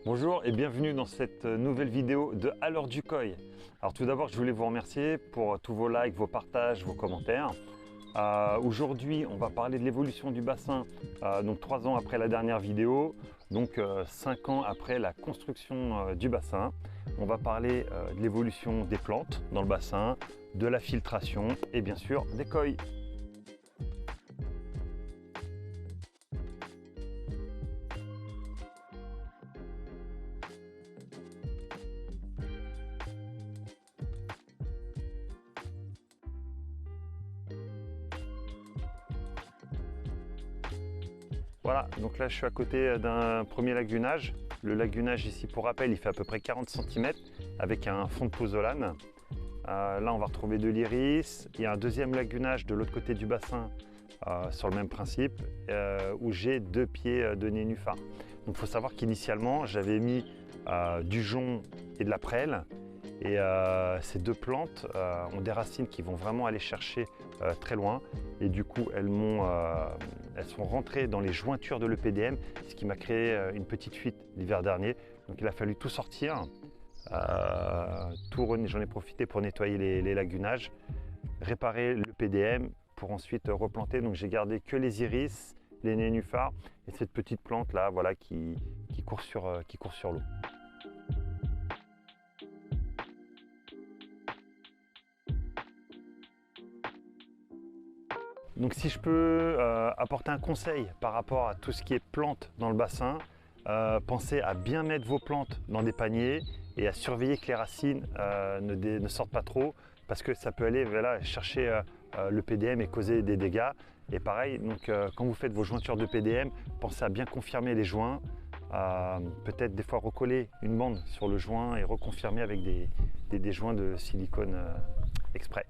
Bonjour et bienvenue dans cette nouvelle vidéo de À l'heure du koi. Alors tout d'abord, je voulais vous remercier pour tous vos likes, vos partages, vos commentaires. Aujourd'hui, on va parler de l'évolution du bassin, donc 3 ans après la dernière vidéo, donc 5 ans après la construction du bassin. On va parler de l'évolution des plantes dans le bassin, de la filtration et bien sûr des koi. Voilà, donc là je suis à côté d'un premier lac dunage. Le lac dunage ici, pour rappel, il fait à peu près 40 cm avec un fond de pozzolane. Là on va retrouver de l'iris. Il y a un deuxième lac dunage de l'autre côté du bassin sur le même principe où j'ai 2 pieds de nénuphar. Donc il faut savoir qu'initialement j'avais mis du jonc et de la prêle. Et ces 2 plantes ont des racines qui vont vraiment aller chercher très loin. Et du coup, elles sont rentrées dans les jointures de l'EPDM, ce qui m'a créé une petite fuite l'hiver dernier. Donc il a fallu tout sortir. J'en ai profité pour nettoyer les lacs dunage, réparer l'EPDM pour ensuite replanter. Donc j'ai gardé que les iris, les nénuphars et cette petite plante là, voilà, qui court sur l'eau. Donc si je peux apporter un conseil par rapport à tout ce qui est plantes dans le bassin, pensez à bien mettre vos plantes dans des paniers et à surveiller que les racines ne sortent pas trop parce que ça peut aller chercher le PDM et causer des dégâts. Et pareil, donc, quand vous faites vos jointures de PDM, pensez à bien confirmer les joints, peut-être des fois recoller une bande sur le joint et reconfirmer avec des joints de silicone exprès.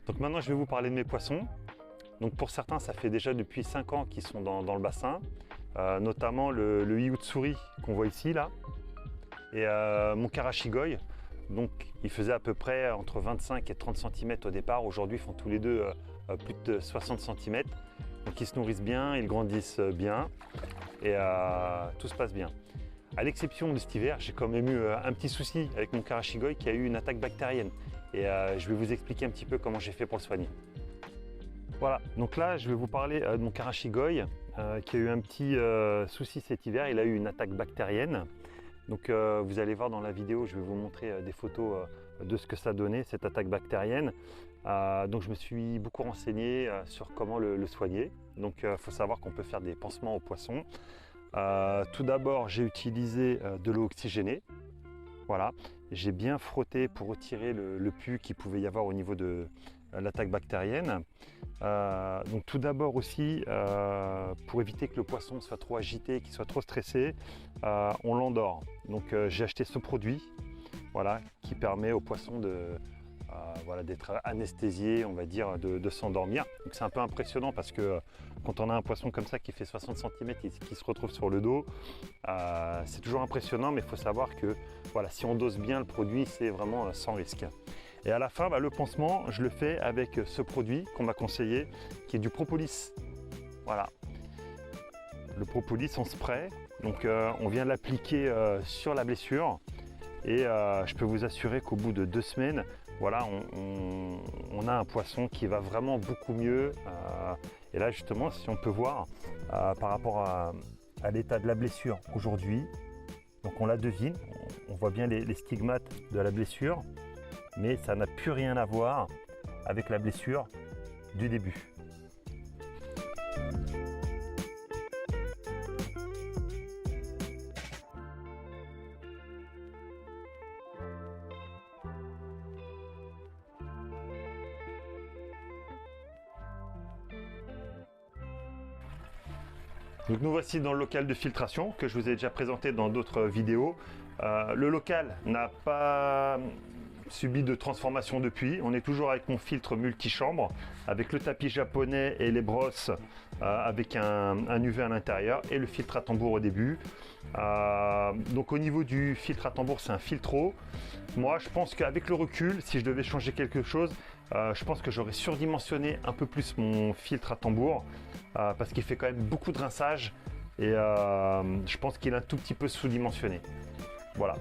Donc maintenant je vais vous parler de mes poissons. Donc pour certains ça fait déjà depuis 5 ans qu'ils sont dans le bassin, notamment le Hiutsuri qu'on voit ici là, et mon Karashigoi. Donc ils faisaient à peu près entre 25 et 30 cm au départ, aujourd'hui ils font tous les deux plus de 60 cm. Donc ils se nourrissent bien, ils grandissent bien et tout se passe bien. À l'exception de cet hiver, j'ai quand même eu un petit souci avec mon Karashigoi qui a eu une attaque bactérienne. Et je vais vous expliquer un petit peu comment j'ai fait pour le soigner. Voilà, donc là je vais vous parler de mon Karashigoi qui a eu un petit souci cet hiver. Il a eu une attaque bactérienne. Donc vous allez voir dans la vidéo, je vais vous montrer des photos de ce que ça donnait, cette attaque bactérienne. Donc je me suis beaucoup renseigné sur comment le soigner. Donc il faut savoir qu'on peut faire des pansements aux poissons. Tout d'abord, j'ai utilisé de l'eau oxygénée. Voilà, j'ai bien frotté pour retirer le pus qu'il pouvait y avoir au niveau de l'attaque bactérienne. Donc tout d'abord aussi, pour éviter que le poisson soit trop agité, qu'il soit trop stressé, on l'endort. Donc j'ai acheté ce produit, voilà, qui permet au poisson d'être anesthésié, on va dire, de s'endormir. Donc c'est un peu impressionnant parce que quand on a un poisson comme ça qui fait 60 cm et qui se retrouve sur le dos, c'est toujours impressionnant, mais il faut savoir que voilà, si on dose bien le produit, c'est vraiment sans risque. Et à la fin, le pansement, je le fais avec ce produit qu'on m'a conseillé, qui est du propolis. Voilà, le propolis en spray. Donc on vient l'appliquer sur la blessure. Et je peux vous assurer qu'au bout de 2 semaines, voilà, on a un poisson qui va vraiment beaucoup mieux. Et là justement, si on peut voir par rapport à l'état de la blessure aujourd'hui, donc on la devine, on voit bien les stigmates de la blessure, mais ça n'a plus rien à voir avec la blessure du début. Donc nous voici dans le local de filtration que je vous ai déjà présenté dans d'autres vidéos. Le local n'a pas subi de transformation depuis. On est toujours avec mon filtre multichambre, avec le tapis japonais et les brosses avec un UV à l'intérieur et le filtre à tambour au début. Donc au niveau du filtre à tambour, c'est un filtro. Moi, je pense qu'avec le recul, si je devais changer quelque chose, je pense que j'aurais surdimensionné un peu plus mon filtre à tambour parce qu'il fait quand même beaucoup de rinçage et je pense qu'il est un tout petit peu sous-dimensionné. Voilà.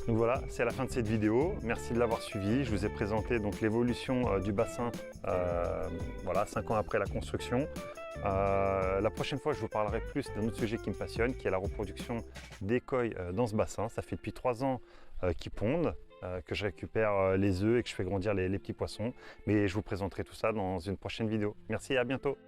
Donc voilà, c'est la fin de cette vidéo. Merci de l'avoir suivi. Je vous ai présenté donc l'évolution du bassin voilà, 5 ans après la construction. La prochaine fois, je vous parlerai plus d'un autre sujet qui me passionne, qui est la reproduction des koi dans ce bassin. Ça fait depuis 3 ans qu'ils pondent, que je récupère les œufs et que je fais grandir les petits poissons. Mais je vous présenterai tout ça dans une prochaine vidéo. Merci et à bientôt.